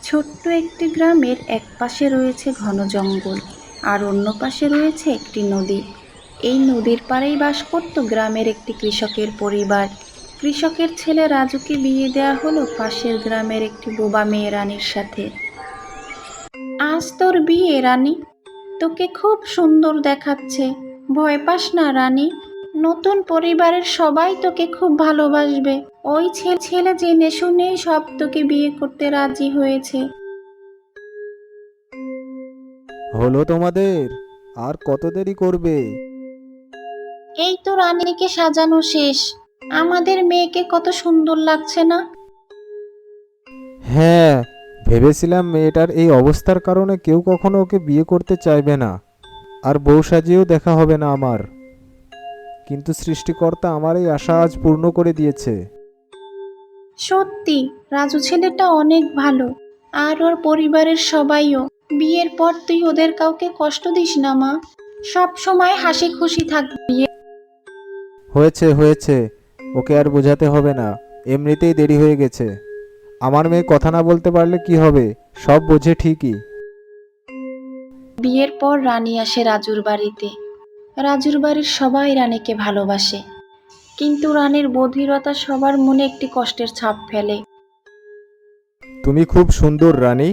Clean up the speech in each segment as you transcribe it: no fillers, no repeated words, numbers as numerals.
ছোট্ট একটি গ্রামের এক পাশে রয়েছে ঘন জঙ্গল আর অন্য পাশে রয়েছে একটি নদী। এই নদীর পাড়েই বাস করত গ্রামের একটি কৃষকের পরিবার। কৃষকের ছেলে রাজুকে বিয়ে দেওয়া হলো পাশের গ্রামের একটি বোবা মেয়ে রানীর সাথে। আজ তোর বিয়ে রানী, তোকে খুব সুন্দর দেখাচ্ছে। ভয় পাস না রানী, নতুন পরিবারের সবাই তোকে খুব ভালোবাসবে। ওই ছেলে জেনে শুনেই সব তোকে বিয়ে করতে রাজি হয়েছে। হলো তোমাদের? আর কত দেরি করবে? এই তো রানীকে সাজানো শেষ। আমাদের মেয়েকে কত সুন্দর লাগছে না? হ্যাঁ, ভেবেছিলাম মেয়েটার এই অবস্থার কারণে কেউ কখনো ওকে বিয়ে করতে চাইবে না, আর বউ সাজিয়েও দেখা হবে না আমার। কিন্তু সৃষ্টিকর্তা আমার এই আশা আজ পূর্ণ করে দিয়েছে। সত্যি, রাজু ছেলেটা অনেক ভালো। আর ওর পরিবারের সবাইও। বিয়ের পর তুই ওদের কাউকে কষ্ট দিস না মা, সব সময় হাসি খুশি থাকবি। হয়েছে হয়েছে, ওকে আর বোঝাতে হবে না। এমনিতেই দেরি হয়ে গেছে। আমার মেয়ে কথা না বলতে পারলে কি হবে, সব বোঝে ঠিকই। বিয়ের পর রানী আসে রাজুর বাড়িতে। রাজুর বাড়ির সবাই রানীকে ভালোবাসে, কিন্তু রানীর বধিরতা সবার মনে একটি কষ্টের ছাপ ফেলে। তুমি খুব সুন্দর রানী।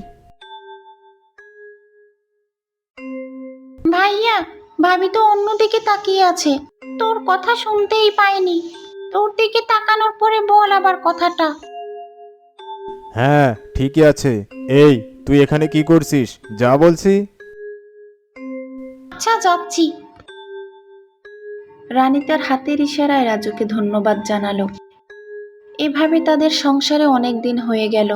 ভাইয়া, ভাবি তো অন্যদিকে তাকিয়ে আছে, তোর কথা শুনতেই পাইনি। তোর দিকে তাকানোর পরে বল আবার কথাটা। হ্যাঁ, ঠিকই আছে। এই, তুই এখানে কি করছিস? যা বলছি। আচ্ছা, যাচ্ছি। রানী তার হাতের ইশারায় রাজুকে ধন্যবাদ জানালো। এভাবে তাদের সংসারে অনেক দিন হয়ে গেল।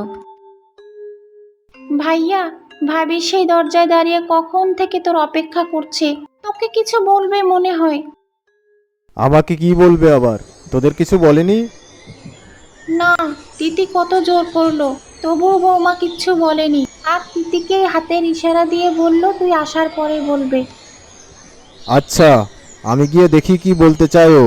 ভাইয়া, ভাবি সেই দরজায় দাঁড়িয়ে কখন থেকে তোর অপেক্ষা করছে, তোকে কিছু বলবে মনে হয়। আমাকে কি বলবে আবার? তোদের কিছু বলেনি? না, তিতি কত জোর করলো, তবুও বৌমা কিচ্ছু বলেনি। আর তিতিকে হাতের ইশারা দিয়ে বলল তুই আসার পরে বলবে। আচ্ছা, আমি গিয়ে দেখি কি বলতে চায় ও।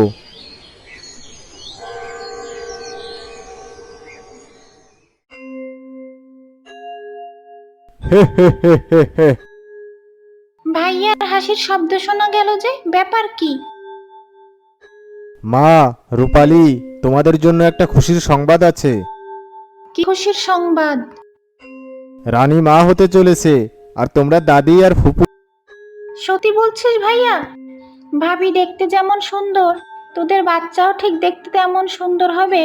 হে হে হে হে হে। ভাইয়ার হাসির শব্দ শোনা গেল যে, ব্যাপার কি? মা, রূপালী, তোমাদের জন্য একটা খুশির সংবাদ আছে। কি খুশির সংবাদ? রানী মা হতে চলেছে, আর তোমরা দাদি আর ফুপু। সত্যি বলছিস ভাইয়া? ভাবি দেখতে যেমন সুন্দর, তোদের বাচ্চাও ঠিক দেখতে তেমন সুন্দর হবে।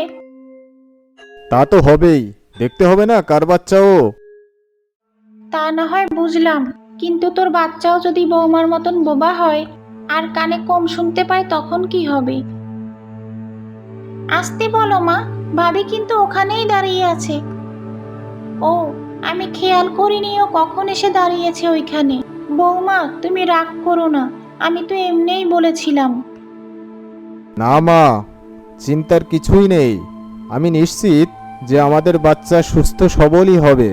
তা তো হবেই, দেখতে হবে না কার বাচ্চা ও। তা না হয় বুঝলাম, কিন্তু তোর বাচ্চাও যদি বৌমার মতন বোবা হয় আর কানে কম শুনতে পায় তখন কি হবে? আসতে বলো মা, ভাবি কিন্তু ওখানেই দাঁড়িয়ে আছে। ও, আমি খেয়াল করিনি ও কখন এসে দাঁড়িয়েছে ওইখানে। বৌমা, তুমি রাগ করো না, আমি তো এমনিই বলেছিলাম। না মা, চিন্তার কিছুই নেই। আমি নিশ্চিত যে আমাদের বাচ্চা সুস্থ সবলই হবে।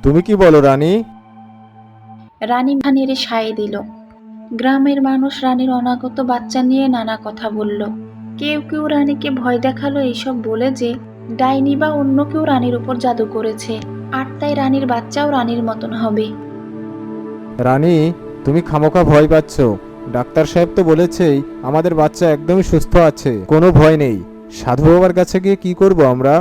তুমি কি বলো রানী? রানী ভানিরে সায় দিল। গ্রামের মানুষ রানীর অনাগত বাচ্চা নিয়ে নানা কথা বলল। কেউ কেউ রানীকে ভয় দেখালো এইসব বলে যে ডাইনি বা অন্য কেউ রানীর উপর জাদু করেছে, আর তাই রানীর বাচ্চাও রানীর মতন হবে। রানী, তুমি খামোখা ভয় পাচ্ছ। ডাক্তার সাহেব তো বলেছেই আমাদের বাচ্চা একদমই সুস্থ আছে, কোনো ভয় নেই। সাধু বাবার কাছে গিয়ে কি করব আমরা?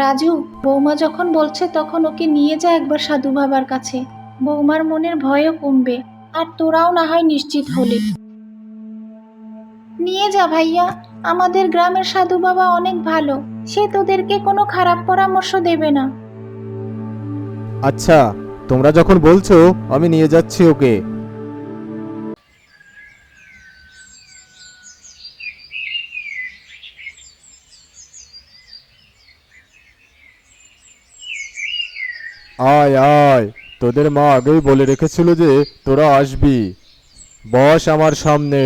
রাজু, বৌমা যখন বলছে তখন ওকে নিয়ে যা একবার সাধু বাবার কাছে। বৌমার মনের ভয়ও কমবে, আর তোরাও না হয় নিশ্চিত হলি। নিয়ে যা ভাইয়া, আমাদের গ্রামের সাধু বাবা অনেক ভালো, সে তোদেরকে কোনো খারাপ পরামর্শ দেবে না। আচ্ছা, তোমরা যখন বলছো আমি নিয়ে যাচ্ছি ওকে। আয় আয়, তোদের মা আগেই বলে রেখেছিল যে তোরা আসবি। বস আমার সামনে।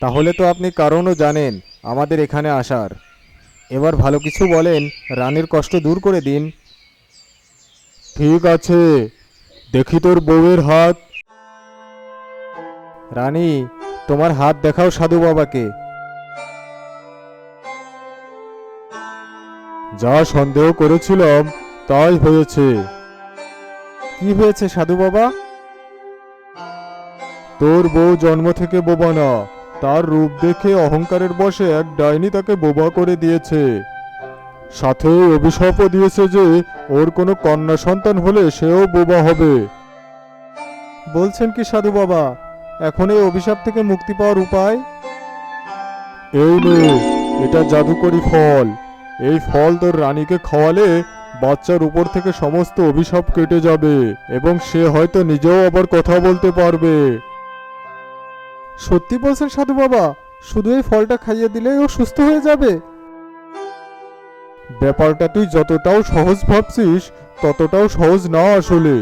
তাহলে তো আপনি কারণও জানেন আমাদের এখানে আসার। এবার ভালো কিছু বলেন, রানীর কষ্ট দূর করে দিন। ঠিক আছে, দেখি তোর বউয়ের হাত। রানী, তোমার হাত দেখাও সাধু বাবাকে। যা সন্দেহ করেছিলাম তাই হয়েছে। কি হয়েছে সাধু বাবা? তোর বউ জন্ম থেকে বোবা না, তার রূপ দেখে অহংকারের বশে এক ডাইনি তাকে বোবা করে দিয়েছে। সাথে অভিশাপও দিয়েছে যে ওর কোনো কন্যা সন্তান হলে সেও বোবা হবে। বলছেন কি সাধু বাবা? এখন এই অভিশাপ থেকে মুক্তি পাওয়ার উপায়? এই নে, এটা জাদুকরি ফল। এই ফল তোর রানীকে খাওয়ালে বাচ্চার উপর থেকে সমস্ত অভিশাপ কেটে যাবে এবং সে হয়তো নিজেও আবার কথা বলতে পারবে। সত্যি বলছেন সাধু বাবা? শুধু এই ফলটা খাইয়ে দিলেই ও সুস্থ হয়ে যাবে? ব্যাপারটা তুই যতটাও সহজ ভাবছিস ততটাও সহজ না আসলে।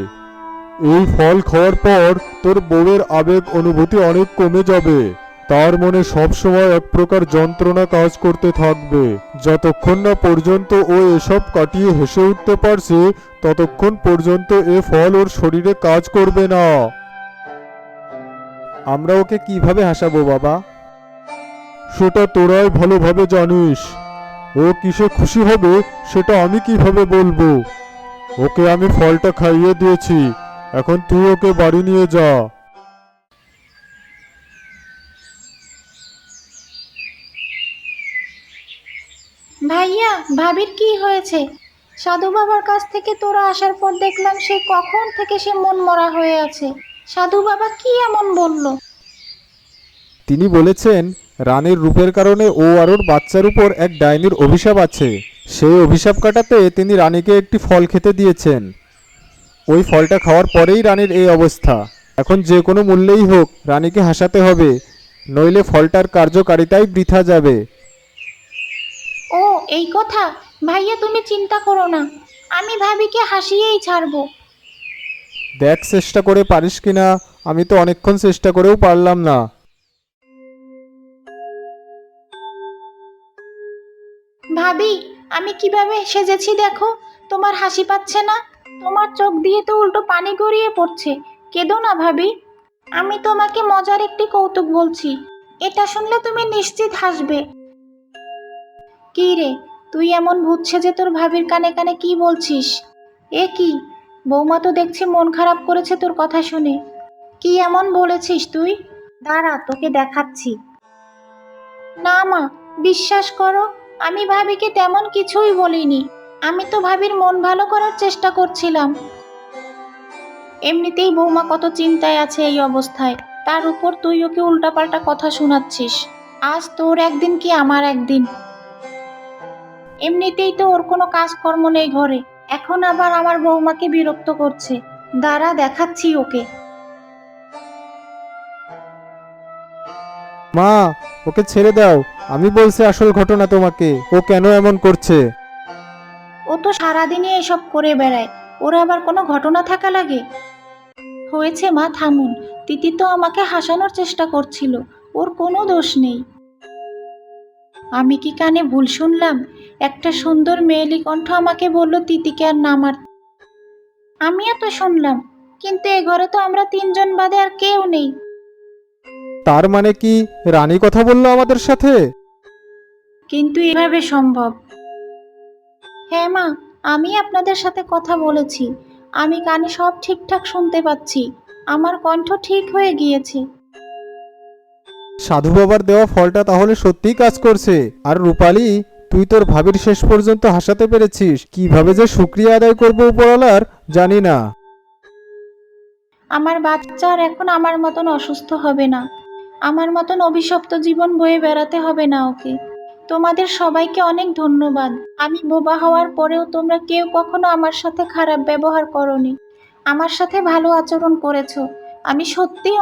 এই ফল খাওয়ার পর তোর বউয়ের আবেগ অনুভূতি অনেক কমে যাবে। তার মনে সবসময় এক প্রকার যন্ত্রণা কাজ করতে থাকবে। যতক্ষণ না পর্যন্ত ও এসব কাটিয়ে হেসে উঠতে পারছে ততক্ষণ পর্যন্ত এ ফল ওর শরীরে কাজ করবে না। আমরা ওকে কিভাবে হাসাবো বাবা? সেটা তোরাই ভালোভাবে জানিস। ও কিসে খুশি হবে সেটা আমি কিভাবে বলবো? ওকে আমি ফলটা খাইয়ে দিয়েছি, এখন তুই ওকে বাড়ি নিয়ে যা। ভাইয়া, ভাবির কি হয়েছে? সাধু বাবার কাছ থেকে তোরা আসার পর দেখলাম সে কখন থেকে সে মন মরা হয়ে আছে। সাধু বাবা কি এমন বলল? তিনি বলেছেন রানীর রূপের কারণে ও আর ওর বাচ্চার উপর এক ডাইনির অভিশাপ আছে। সেই অভিশাপ কাটাতে তিনি রানীকে একটি ফল খেতে দিয়েছেন। ওই ফলটা খাওয়ার পরেই রানীর এই অবস্থা। এখন যে কোনো মূল্যেই হোক রানীকে হাসাতে হবে, নইলে ফলটার কার্যকারিতাই বৃথা যাবে। ও, এই কথা। ভাইয়া তুমি চিন্তা করো না, আমি ভাবিকে হাসিয়েই ছাড়বো। দেখ চেষ্টা করে পারিস কিনা। আমি তো অনেকক্ষণ চেষ্টা করেও পারলাম না। ভাবি, আমি কিভাবে সেজেছি দেখো। তোমার হাসি পাচ্ছে না? তোমার চোখ দিয়ে তো উল্টো পানি গড়িয়ে পড়ছে। কেঁদো না ভাবি। আমি তোমাকে মজার একটি কৌতুক বলছি, এটা শুনলে তুমি নিশ্চিত হাসবে। কি রে, তুই এমন ভূত সেজে তোর ভাবির কানে কানে কি বলছিস? এ কি, বৌমা তো দেখছি মন খারাপ করেছে তোর কথা শুনে। কি এমন বলেছিস তুই? দাঁড়া, তোকে দেখাচ্ছি। না মা, বিশ্বাস করো, আমি ভাবিকে তেমন কিছুই বলিনি। আমি তো ভাবির মন ভালো করার চেষ্টা করছিলাম। এমনিতেই বৌমা কত চিন্তায় আছে এই অবস্থায়, তার উপর তুই ওকে উল্টাপাল্টা কথা শোনাচ্ছিস। আজ তোর একদিন কি আমার একদিন। এমনিতেই তো ওর কোনো কাজকর্ম নেই ঘরে, এখন আবার আমার বৌমাকে বিরক্ত করছে। দাঁড়া, দেখাচ্ছি ওকে। মা, ওকে ছেড়ে দাও। আমি বলছি আসল ঘটনা তোমাকে, ও কেন এমন করছে। ও তো সারাদিনই এসব করে বেড়ায়, ওর আবার কোনো ঘটনা থাকা লাগে? হয়েছে মা, থামুন। তিতি তো আমাকে হাসানোর চেষ্টা করছিল, ওর কোনো দোষ নেই। আমি কি কানে ভুল শুনলাম? একটা সুন্দর মেয়েলি কণ্ঠ আমাকে বলল তিতিকে আর না মারতে। আমিও তো শুনলাম, কিন্তু এ ঘরে তো আমরা তিনজন বাদে আর কেউ নেই। তার মানে কি রানী কথা বললো আমাদের সাথে? কিন্তু এভাবে সম্ভব? হ্যাঁ মা, আমি আপনাদের সাথে কথা বলেছি। আমি কানে সব ঠিকঠাক শুনতে পাচ্ছি। আমার কণ্ঠ ঠিক হয়ে গিয়েছে। সাধু বাবার দেওয়া ফলটা তাহলে সত্যিই কাজ করছে। আর রূপালী, তুই তোর ভাবির শেষ পর্যন্ত হাসাতে পেরেছিস। কিভাবে যে শুকরিয়া আদায় করবো উপরওয়ালার জানি না। আমার বাচ্চা আর এখন আমার মতন অসুস্থ হবে না। আমার মতন অভিশপ্ত জীবন বয়ে বেড়াতে হবে না ওকে। তোমাদের সবাইকে অনেক ধন্যবাদ। আমি বোবা হওয়ার পরেও তোমরা কেউ কখনো আমার সাথে খারাপ ব্যবহার করোনি। আমার সাথে ভালো আচরণ করেছো। আমি সত্যি,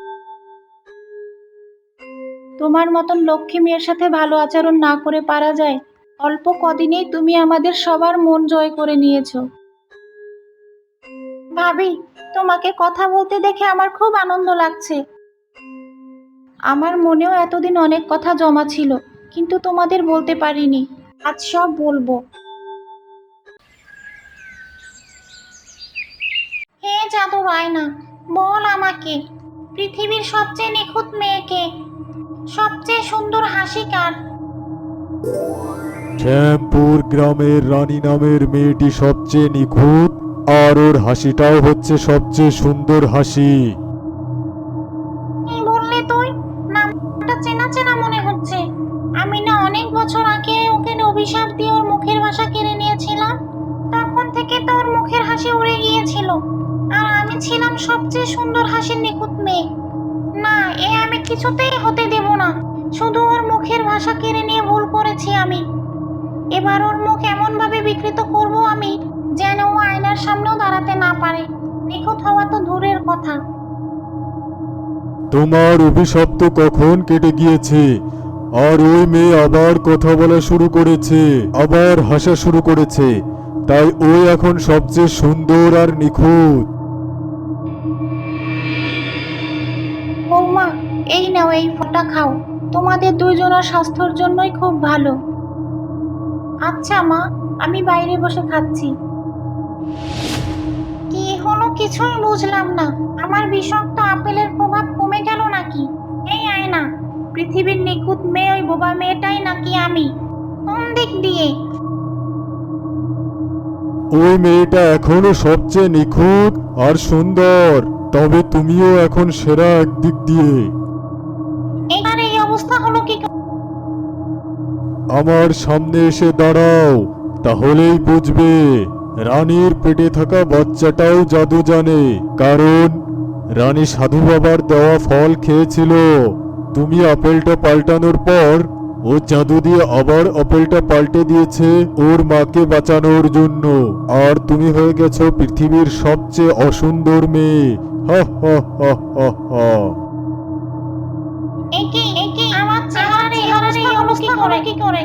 তোমার মতন লক্ষ্মী মেয়ের সাথে ভালো আচরণ না করে পারা যায়? অল্প কদিনেই তুমি আমাদের সবার মন জয় করে নিয়েছো। ভাবি, তোমাকে কথা বলতে দেখে আমার খুব আনন্দ লাগছে। আমার মনেও এতদিন অনেক কথা জমা ছিল, কিন্তু তোমাদের বলতে পারিনি। আজ সব বলবো। হে জাদুর আয়না, বল আমাকে, পৃথিবীর সবচেয়ে নিখুঁত মেয়েকে, সবচেয়ে সুন্দর হাসি কার? শ্যামপুর গ্রামের রানী নামের মেয়েটি সবচেয়ে নিখুঁত, আর ওর হাসিটাও হচ্ছে সবচেয়ে সুন্দর হাসি। কি বললে তুই? নামটা চেনা চেনা মনে হচ্ছে। আমি না অনেক বছর আগে ওকে অভিশাপ দিয়ে ওর মুখের ভাষা কেড়ে নিয়েছিলাম। তখন থেকে তো ওর মুখের হাসি উড়ে গিয়েছিল, আর আমি ছিলাম সবচেয়ে সুন্দর হাসির নিখুঁত মেয়ে। না, আমি কিছুতেই হতে দেব না। শুধু ওর মুখের ভাষা কেড়ে নিয়ে ভুল করেছি আমি। এবার ওর মুখ এমন ভাবে বিকৃত করব আমি, যেন ও আয়নার সামনেও দাঁড়াতে না পারে। নিখুঁত হওয়া তো দূরের কথা। তোমার অভিশাপ তো কখন কেটে গিয়েছে, আর ওই মেয়ে আবার কথা বলা শুরু করেছে, আবার হাসা শুরু করেছে। তাই ওই এখন সবচেয়ে সুন্দর আর নিখুঁত। বৌমা, এই নাও, এই ফলটা খাও। তোমাদের দুইজনের স্বাস্থ্যের জন্যই খুব ভালো। আচ্ছা মা, আমি বাইরে বসে খাচ্ছি। কি হলো কিছুই বুঝলাম না। আমার বিষাক্ত আপেলের প্রভাব কমে গেল নাকি? এই আয়না, পৃথিবীর নিখুঁত মেয়ে ওই বোবা মেয়েটাই নাকি আমি? কোন দিক দিয়ে? ওই মেয়েটা এখনো সবচেয়ে নিখুঁত আর সুন্দর, তবে তুমিও এখন সেরা একদিক দিয়ে। এবার এই অবস্থা হলো কি করে? আমার সামনে এসে দাঁড়াও, তাহলেই বুঝবে। রানীর পেটে থাকা বাচ্চাটাও জাদু জানে, কারণ রানী সাধু বাবার দেওয়া ফল খেয়েছিল। তুমি আপেলটা পাল্টানোর পর ও জাদু দিয়ে আবার আপেলটা পাল্টে দিয়েছে ওর মাকে বাঁচানোর জন্য, আর তুমি হয়ে গেছো পৃথিবীর সবচেয়ে অসুন্দর মেয়ে। হা হা হা হা হা। একে আমার চেহারার এই অবস্থা হলো কি করে?